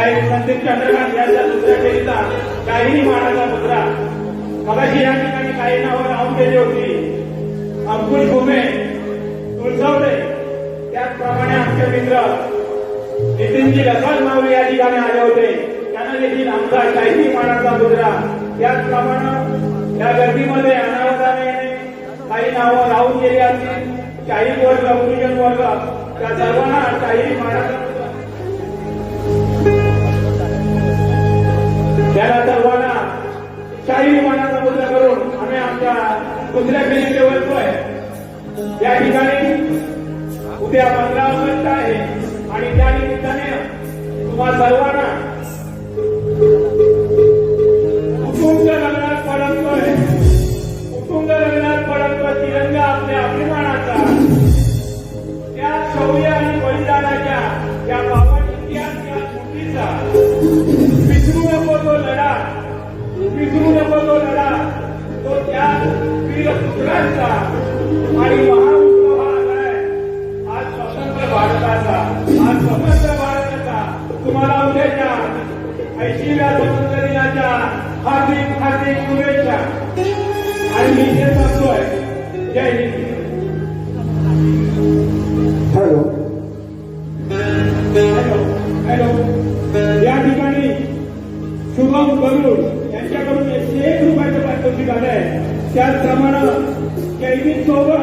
काही संदीप चंद्रकांत यांच्या दुसऱ्या फेरीचा काही मानाचा मुद्रा मगाशी या ठिकाणी काही नावं राहून गेली होती. अंकुश घुमे, तुळसवडे, त्याचप्रमाणे आमचे मित्र नितीनजी रसाल मावळे या ठिकाणी आले होते. त्यांना देखील आमचा काही मानाचा मुद्रा. त्याचप्रमाणे या गर्दीमध्ये अनावधाने काही नावं राहून गेली असतील. शाही वर्ग, गुरुजन वर्ग त्या सर्वांना काही मानाचा मुद्रा. त्याला सर्वांना शाही मानाचा मुद्रा करून आम्ही आमच्या दुसऱ्या फेरीचे वरतोय. या ठिकाणी उद्या 15 ऑगस्ट आहे आणि त्या निमित्ताने तुम्हा सर्वांना उतुंग रंगणात फडकतोय. उतुंग रंगणात फडकतोय तिरंगा आपल्या अभिमानाचा. त्या शौर्य आणि बलिदानाच्या या पावन इतिहासाच्या स्मृतीचा विसरू नको तो लढा. विसरू नको तो लढा. तो त्या वीर पुत्रांचा आणि महाउत्सव हा आलाय आज स्वतंत्र भारताचा. आज स्वतंत्र भारताचा तुम्हाला उद्याच्या 80व्या स्वातंत्र्य दिनाच्या हार्दिक हार्दिक शुभेच्छा. आणि मी हे सांगतोय जय हिंद. Hello hello hello. या ठिकाणी शुभम गरुड यांच्याकडून 101 रुपयाचं पारितोषिक आलंय. त्याचप्रमाणे जयदीप चौगण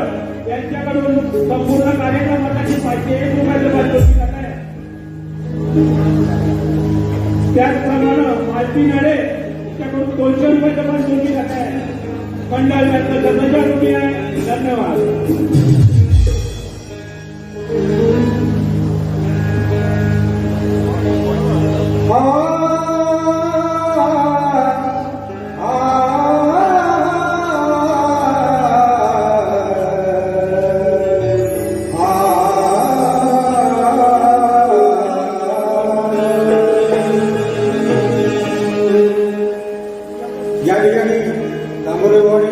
यांच्याकडून संपूर्ण कार्यक्रमासाठी 501 रुपयाचं पारितोषिक आलंय. त्याचप्रमाणे मालती नडे यांच्याकडून 200 रुपयाचं पारितोषिक आलंय. मंडळ त्यांचं 1000 रुपये आहे. धन्यवाद. या ठिकाणी दामोरेवाडी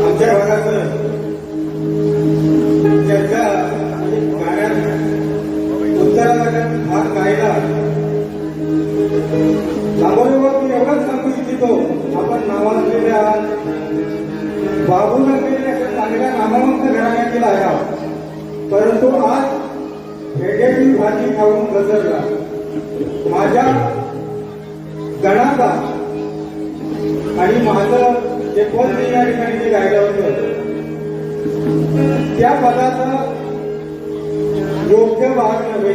आमच्या भागाचं ज्यांच्या गाण्यात उत्तराखंड भाग गायला दामोरेवाडी एवढंच सांगू इच्छितो. आपण नावाजलेल्या बाबू लागलेल्या अशा चांगल्या नामवंत घराण्यातील आहे. परंतु आज भेंड्याची भाजी खाऊन घसरला. माझ्या गणाचा आणि माझं जे पद मी या ठिकाणी जे गायलं होतं त्या पदाचा योग्य भाग नव्हे.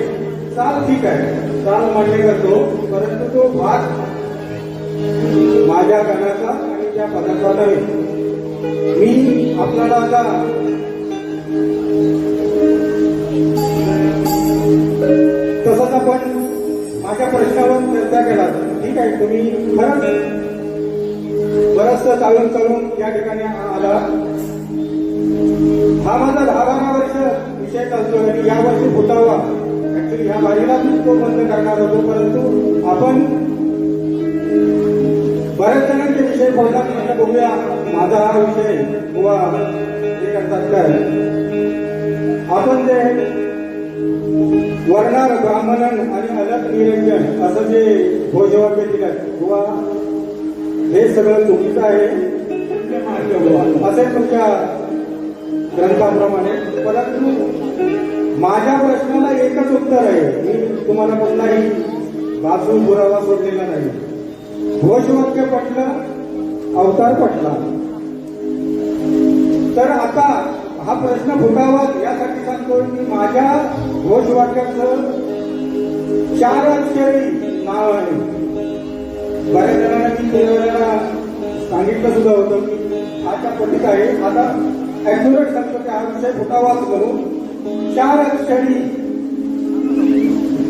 चाल ठीक आहे, चाल मान्य करतो, परंतु तो भाग माझ्या गणाचा आणि त्या पदाचा नव्हे. मी आपल्याला आता तसंच आपण माझ्या प्रश्नावर चर्चा केला. ठीक आहे, तुम्ही खरंच बरंचसं चालून या ठिकाणी आला. हा माझा 10-12 वर्ष विषय चालतो आणि या वर्षी फुटावा. ऍक्च्युली ह्या वारीला तो बंद करणार होतो, परंतु आपण बऱ्याच जणांचे विषय बोलला. बघूया माझा हा विषय किंवा हे करतात काय. आपण जे वर्णार ब्राह्मणन आणि अलग निरंजन असं जे घोषवाक्य दिलं किंवा हे सगळं चुकीचं आहे असे तुमच्या ग्रंथाप्रमाणे. परंतु माझ्या प्रश्नाला एकच उत्तर आहे. मी तुम्हाला कुठलाही बाजू पुरावा सोडलेला नाही. घोषवाक्य पटलं, अवतार पटला. तर आता हा प्रश्न फुटावा यासाठी सांगतोय की माझ्या घोषवाक्याचं 4 अक्षरी नाव आहे. बऱ्याच जणांना मी वेळेला सांगितलं सुद्धा होतं की हा पटीत आहे. आता ऍक्युरेट सांगतो की हा विषय फुटावाच करून 4 अक्षरी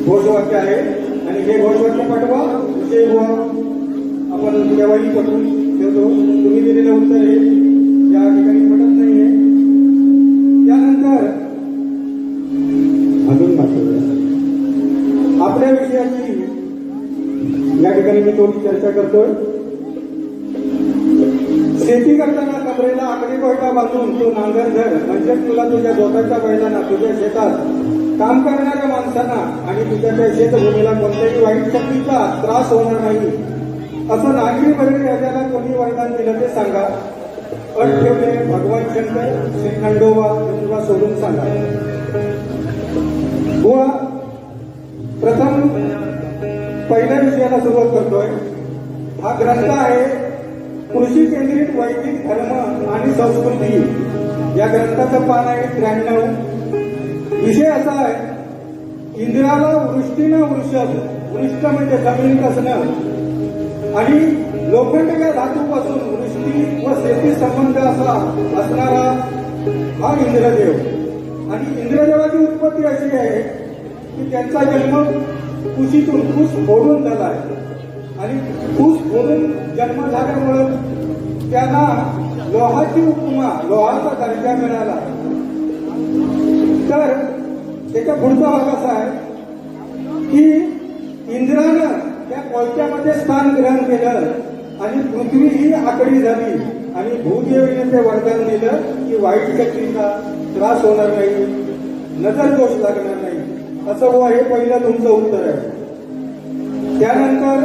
घोषवाक्य आहे आणि हे घोषवाक्य पटवा विषय हुआ. आपण केव्हाही पटवून ठेवतो. तुम्ही दिलेलं उत्तर हे या ठिकाणी पटत नाहीये. त्यानंतर अजून आपल्या विषयाची या ठिकाणी मी थोडी चर्चा करतोय. शेती करताना कमरेला आकडी कोयता बांधून तो नांगर धर म्हणजे तुला तुझ्या दोघांच्या बैलांना तुझ्या शेतात काम करणाऱ्या माणसांना आणि तुझ्या शेतभूमीला कोणत्याही वाईट शक्तीचा त्रास होणार नाही असं नागरी बळी राजाला कोणी वरदान दिलं ते सांगा. अट ठेवले भगवान शंकर श्री खंडोबा तुला सोडून सांगा. बुवा प्रथम पहिल्या विषयाला सुरुवात करतोय. हा ग्रंथ आहे कृषी केंद्रित वैदिक धर्म आणि संस्कृती. या ग्रंथाचं पान आहे 93. विषय असा आहे इंद्राला वृष्टीनं वृषभ, वृष्ट म्हणजे जमीन असणं आणि लोखंड या धातूपासून वृष्टी व शेती संबंध असा असणारा हा इंद्रदेव. आणि इंद्रदेवाची उत्पत्ती अशी आहे की त्यांचा जन्म कुशीतून कुश फोडून झाला आहे आणि कुश फोडून जन्म झाल्यामुळं त्यांना लोहाची उपमा, लोहाचा दर्जा मिळाला. तर त्याचा पुढचा भाग असा आहे की इंद्रानं त्या कोयत्यामध्ये स्थान ग्रहण केलं आणि पृथ्वी ही आकडी झाली आणि भूदेवीने ते वरदान दिलं की वाईट शक्तीचा त्रास होणार नाही, नजर दोष लागणार नाही. असं हो हे पहिलं तुमचं उत्तर आहे. त्यानंतर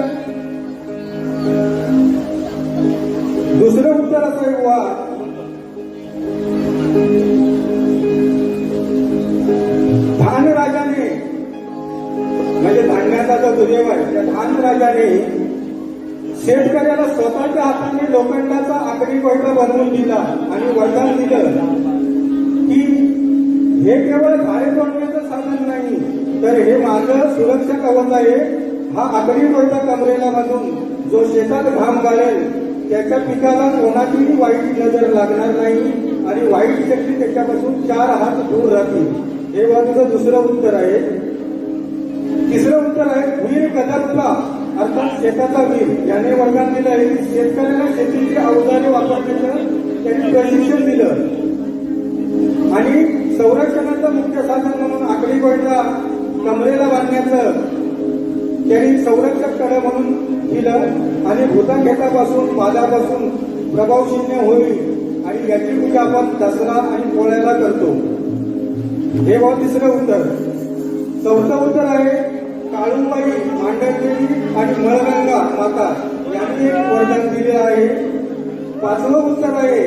दुसरं उत्तर असं आहे बुवा धानराजाने म्हणजे धान्याचा जो देव आहे त्या धानराजाने शेतकऱ्याला स्वतःच्या हाताने लोखंडाचा आकडी कोयता बनवून दिला आणि वरदान दिलं की हे केवळ झाडे तोडण्याचं साधन नाही तर हे माझं सुरक्षा कवच आहे. हा आकडी कोयता कमरेला बांधून जो शेतात घाम घालेल त्याच्या पिकाला कोणाचीही वाईट नजर लागणार नाही आणि वाईट शक्ती त्याच्यापासून 4 हात दूर राहतील. हे माझं दुसरं उत्तर आहे. तिसरं उत्तर आहे वीर कदप्पा अर्थात शेताचा वीर याने वरदान दिलं आहे की शेतकऱ्यांना शेतीची अवजारे वापरण्याचं त्यांनी प्रशिक्षण दिलं आणि संरक्षणाचं मुख्य साधन म्हणून आकडी कोयता कमरेला बांधण्याचं त्यांनी संरक्षक कड म्हणून दिलं आणि भूताखेतापासून पादापासून प्रभावशून्य होईल आणि याची पूजा आपण दसरा आणि पोळ्याला करतो. हे तिसरं उत्तर. चौथं उत्तर आहे काळूबाई, मांडरदेवी आणि मळगंगा माता यांनी एक वरदान दिले आहे. 5वं उत्तर आहे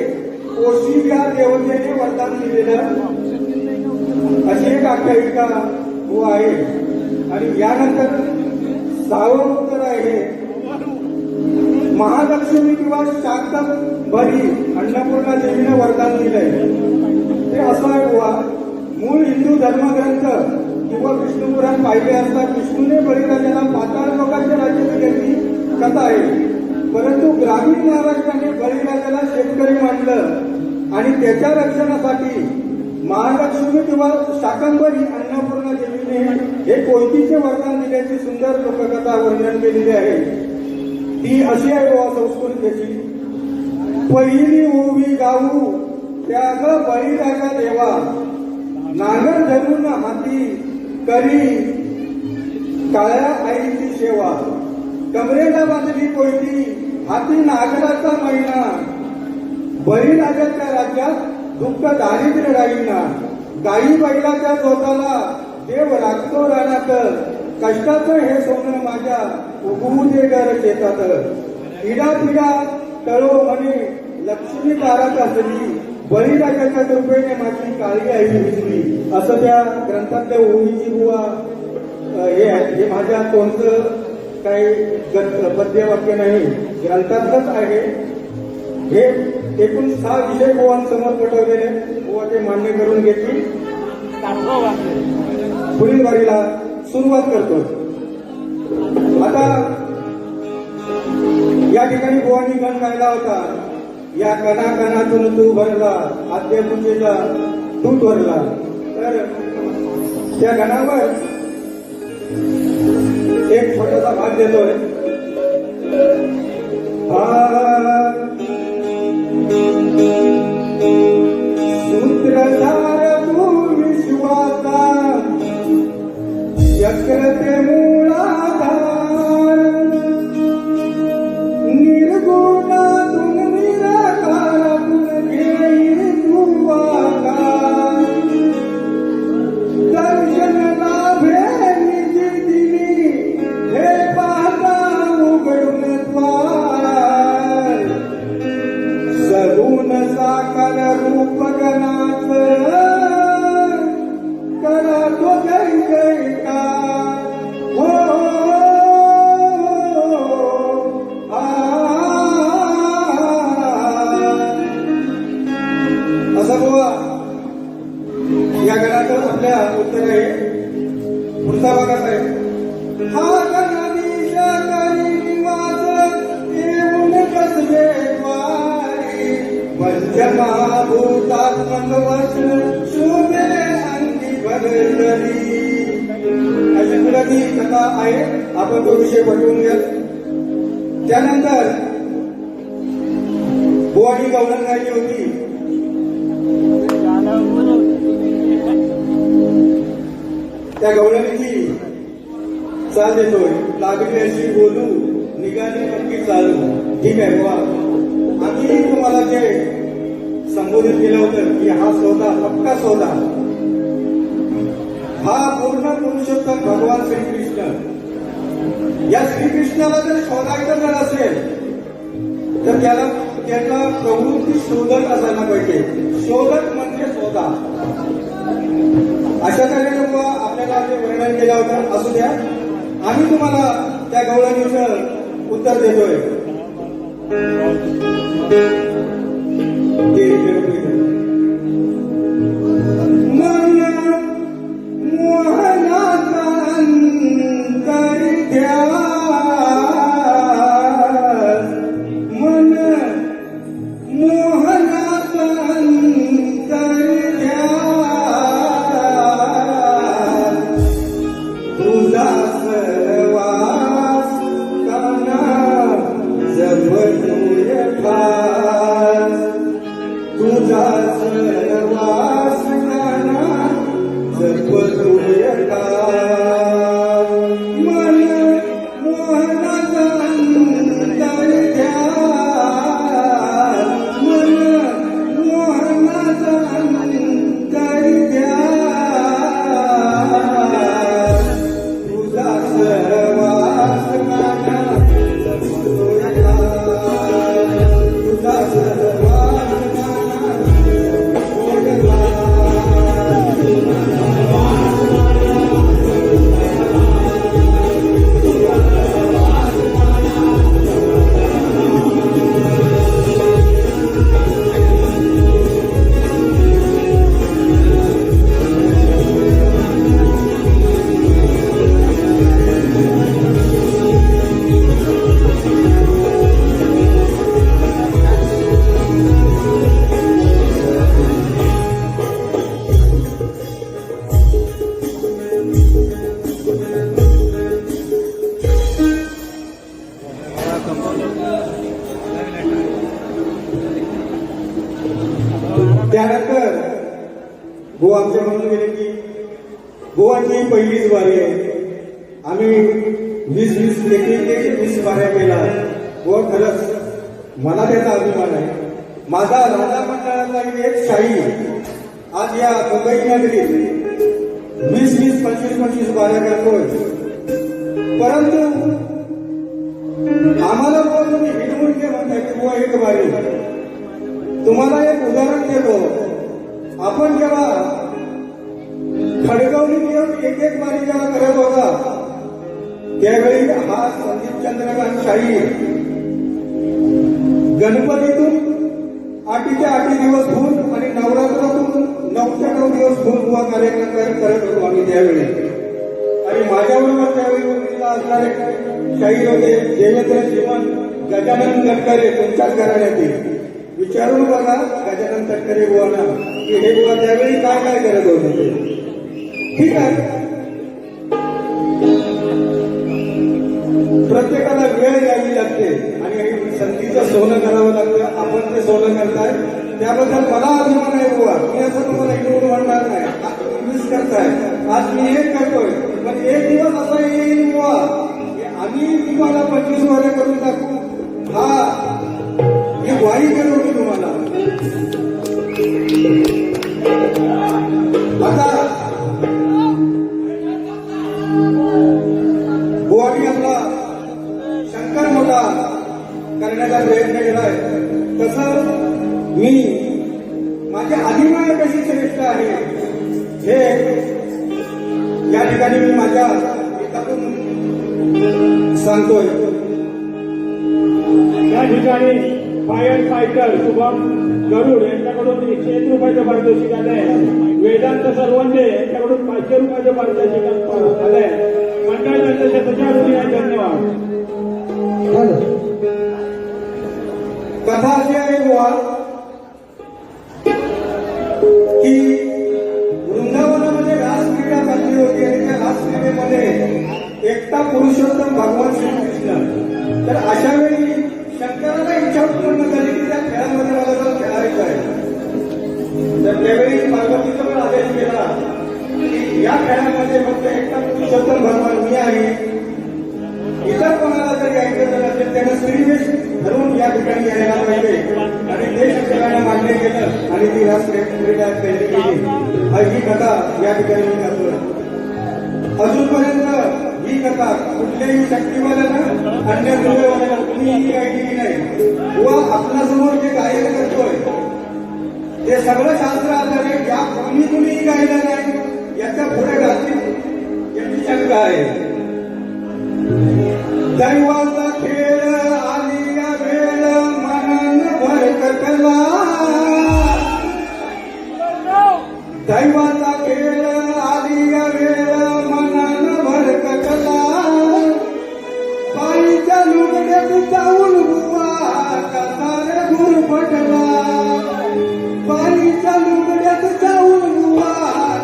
कोशी या देवतेने वरदान दिलेलं अशी एक आख्यायिका हो आहे. आणि यानंतर 6वं उत्तर आहे महालक्ष्मी किंवा शाकंभरी अन्नपूर्णा देवीने वरदान दिलंय. ते असं आहे बुवा मूळ हिंदू धर्मग्रंथ किंवा विष्णू पुराण पाहिले असता विष्णूने बळीराजाला पाताळ लोकांच्या राज्यात घेतली कथा आहे. परंतु ग्रामीण महाराष्ट्राने बळीराजाला शेतकरी मानलं आणि त्याच्या रक्षणासाठी महालक्ष्मी किंवा शाकंभरी अन्नपूर्णा देवीने हे कोयतीचे वरदान दिल्याची सुंदर लोककथा वर्णन केलेली आहे. ती अशी आहे व संस्कृतीची. पहिली ओवी गाऊ त्याग बळीराजा देवा नांगर धरून हाती करी काळ्या आईची सेवा. कमरेला बांधली कोयती हाती नागराचा महिना बळीराजाच्या राज्यात दुःख दारिद्र्य राहीना. गाई बैलाच्या जोताला देव राखतो रानात कष्टाचं हे सोनं माझ्या उगवू दे घर शेतात. पिढा पिढा तळो म्हणे लक्ष्मी तारात असली बळीराजाच्या कृपेने माझी काळी आई भिजली. असं त्या ग्रंथातल्या ओळीची बुवा हे आहे. हे माझ्या कोणतं काही पद्यवाक्य नाही, ग्रंथातलंच आहे. हे एकूण 6 विषय बुवांसमोर पटवलेले बुवा ते मान्य करून घेतली. पुढील वारीला सुरुवात करतो. आता या ठिकाणी बुवांनी गण गायला होता. या कणा कणातून तू भरला आद्यपूजेचा दूत भरला. तर त्या गणावर एक छोटासा भाग देतोय. सूत्रधार भूमी शिवाचा चक्रते मूळाधार निर्गुणातून निराकारातून घेईल तू आकार. दर्शन कथा आहे, आपण तो विषय पटवून घ्या. त्यानंतर बुवानी गवळण गायली होती. त्या गवळणीची चाल देतोय. लागली अशी बोलू, निघाली नक्की चालू. ठीक आहे बुवा, आम्ही तुम्हाला जे संबोधित केलं होतं की हा सौदा पक्का सौदा, हा पूर्ण पुरुषोत्तम भगवान श्रीकृष्ण. या श्रीकृष्णाला जर शोधायचं जर असेल तर त्याला प्रवृत्ती शोधक असायला पाहिजे. शोधक म्हणजे शोधा. अशा तऱ्हेने आपल्याला जे वर्णन केलं होतं. असू द्या, आम्ही तुम्हाला त्या गवळणीचं उत्तर देतोय. त्यानंतर बुवा आमच्या म्हणून गेले की बुवांची पहिलीच वारी आहे. आम्ही 20-20 वाऱ्या केला. बुवा खरंच मला त्याचा अभिमान आहे. माझा राधा मंडळाचा एक शाही आज या मुंबई नगरीत 20-25 वाऱ्या करतोय. परंतु आम्हाला बुवा तुम्ही हिंदू म्हणताय की बुवा एक वारी. तुम्हाला एक उदाहरण देतो. आपण जेव्हा खडगवली एक वारी जेव्हा करत होता त्यावेळी हा संदीप चंद्रकांत शाही गणपतीतून 8 दिवस भूल आणि नवरात्रातून 9 दिवस भूल बुवा कार्यक्रम करत होतो आम्ही त्यावेळी. आणि माझ्याबरोबर त्यावेळी असणारे शाहीर होते देवेंद्र श्रीमंत, गजानन तटकरे, तुमच्याच घराण्यातील. विचारून बघा गजानन तटकरे बुवांना की हे बुवा त्यावेळी काय काय करत होते. ठीक आहे, प्रत्येकाला वेळ द्यावी लागते आणि संधीचं सोनं करावं लागतं. आपण ते सोनं करताय त्याबद्दल मला अभिमान आहे बुवा. मी असं तुम्हाला इकडून म्हणणार नाही. मिस करताय. आज मी हे करतोय, पण एक दिवस असा येईल बुवा आम्ही तुम्हाला 25 वाऱ्या करून टाकू. ही वारी करतो मी तुम्हाला. आता बुवानी आपला शंकर मोठा करण्याचा प्रयत्न केलाय. तसं मी माझ्या आदिमाया कशी श्रेष्ठ आहे हे या ठिकाणी मी माझ्या एकातून सांगतोय. या ठिकाणी फायर फायटर शुभम गरुड यांच्याकडून 101 रुपयाचं पारितोषिक आलंय. वेदांत सरवंदे यांच्याकडून 500 रुपयाचं पारितोषिक आलंय. मंडळ त्यांच्या धन्यवाद. कथा अशी आहे बुवा की वृंदावनामध्ये रासक्रीडा चालली होती आणि त्या रासक्रीडेमध्ये एकटा पुरुषोत्तम भगवान श्रीकृष्ण. तर अशा वेळी शंकराला इच्छा उत्पन्न झाली की त्या खेळामध्ये मला जर खेळायचं आहे. तर त्यावेळी पार्वतीचा पण आदेश केला की या खेळामध्ये फक्त एकटा पुरुषोत्तम भगवान मी आहे. इतर कोणाला जर यायचं जर असेल त्यानं स्त्रीवेश धरून या ठिकाणी यायला पाहिजे. आणि ते शंकराला मान्य केलं आणि ती रास क्रीडा तयारी केली. ही कथा या ठिकाणी मी करतोय. अजूनपर्यंत ही कथा कुठल्याही शक्तीवाल्यानं अन्य दुर्योधनाला कुणीही ऐकली नाही. व आपल्यासमोर जे गायन करतोय ते सगळं शास्त्र आधारे या कुणीही गायलं नाही याच्या पुढे घालतील याची शंका आहे. दैवाचा खेळ आली या वेळ मनान भरकटला. दैवाचा खेळ आली या वेळ मनान भरकटला. बाईच्या लुगड्यात जाऊन बुवा कसा रे गुरफटला. बाईच्या लुगड्यात जाऊन बुवा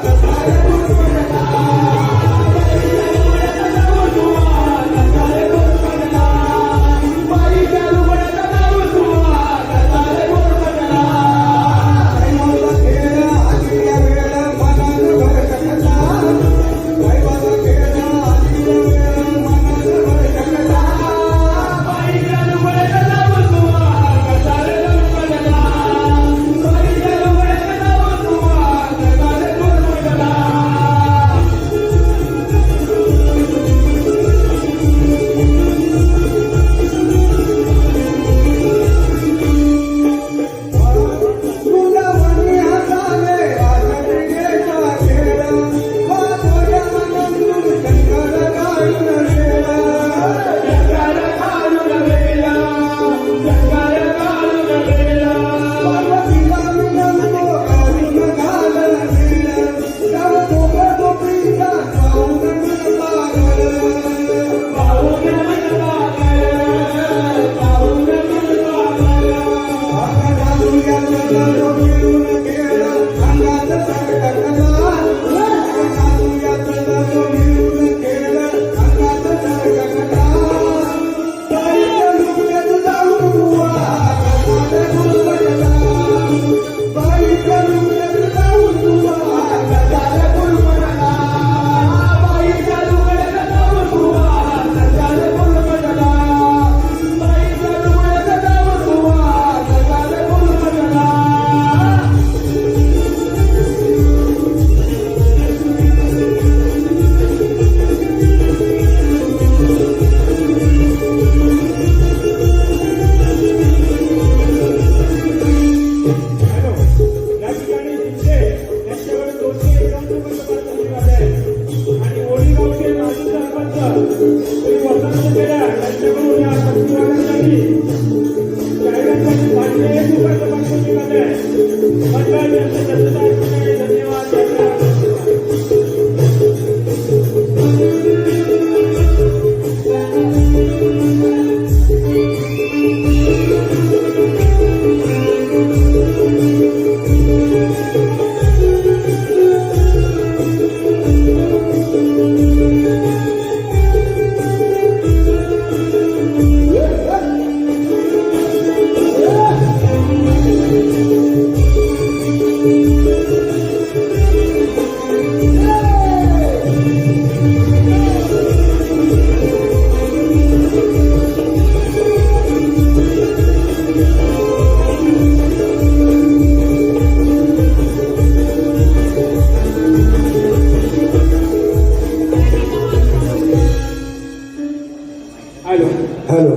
कसा रे गुरफटला.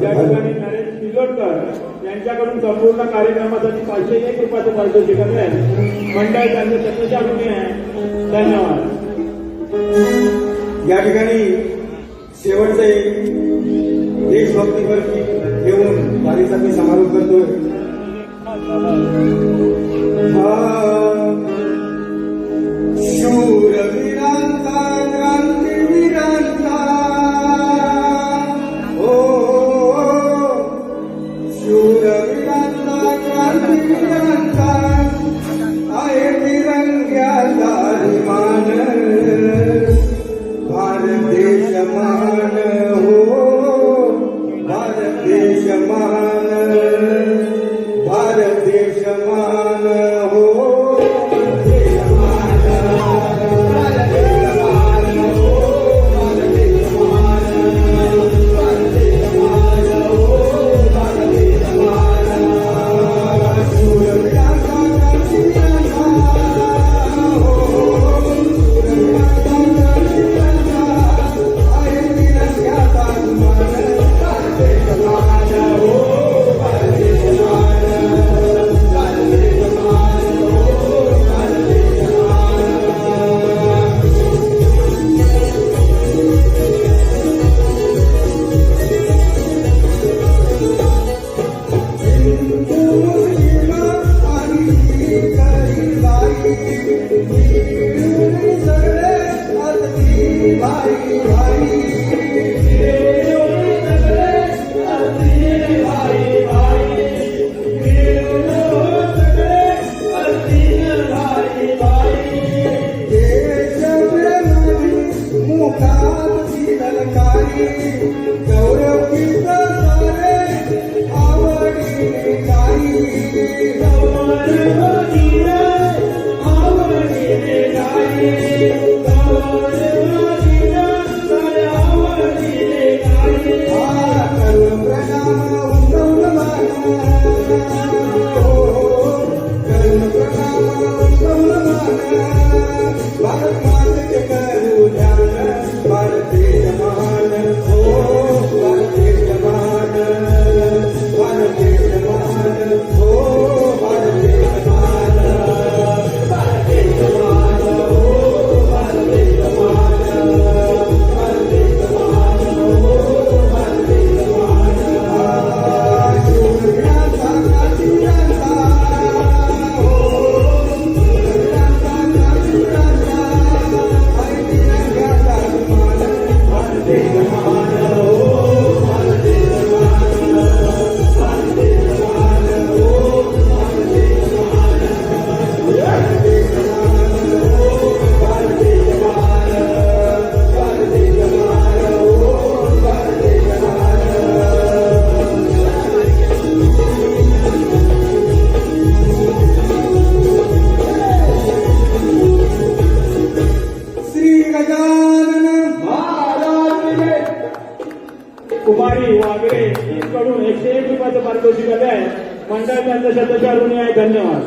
त्या ठिकाणी नरेश शिलोडकर यांच्याकडून संपूर्ण कार्यक्रमासाठी 501 रुपयाचं पारितोषिक आहे. मंडळ त्यांचे सत्तेच्या आहे. धन्यवाद. या ठिकाणी शेवटचे देशभक्तीवर घेऊन वारीसाठी समारोप करतोय. शूरवीरांचा क्रांतीवीरांचा शूरवीरांचा क्रांतीवीरांचा आहे तिरंग्याचा अभिमान. भारत देश महान हो, भारत देश महान, भारत देश महान हो, भारत देश महान, भारत देश महान हो, भारत देश महान, भारत देश महान हो, भारत देश महान. सूर्याचा कांतीचा हो, सूर्याचा कांतीचा आहे तिरंग्याचा मान. भारत देश महान हो, भारत देश महान, भारत देश महान हो, भारत देश महान. हिंदू मुस्लिम आणि गरीबाई मिळून सगळे अगदी भाई भाई. मिळून सगळे अगदी भाई भाई. मिळून सगळे अगदी भाई भाई. देशप्रेमाने मुखात ललकारी गौरव गीत सारे आवडीने गाई. गौरव गीत आवडीने गाई. गौरव गीत सारे आवडीने गाई. करुण प्रणाम उंडवून मान. करुण प्रणाम उंडवून मान. भारत मातेचे करू ध्यान. भारत देश महान हो, भारत देश महान, भारत देश महान हो, भारत देश महान, भारत देश महान हो, भारत देश महान, भारत देश महान हो, भारत देश महान. सूर्याचा कांतीचा हो, सूर्याचा कांतीचा आहे तिरंग्याचा मान. भारत देश महान हो, भारत देश महान, भारत देश महान हो, भारत देश महान, भारत देश महान हो, भारत देश महान, भारत देश महान हो, भारत देश महान. श्री गजानन महाराज की जय. कुमारी वागरे कडून 101 रुपयाचं पारितोषिक आलं आहे. मंडळ त्यांचं शतशः ऋणी आहे. धन्यवाद.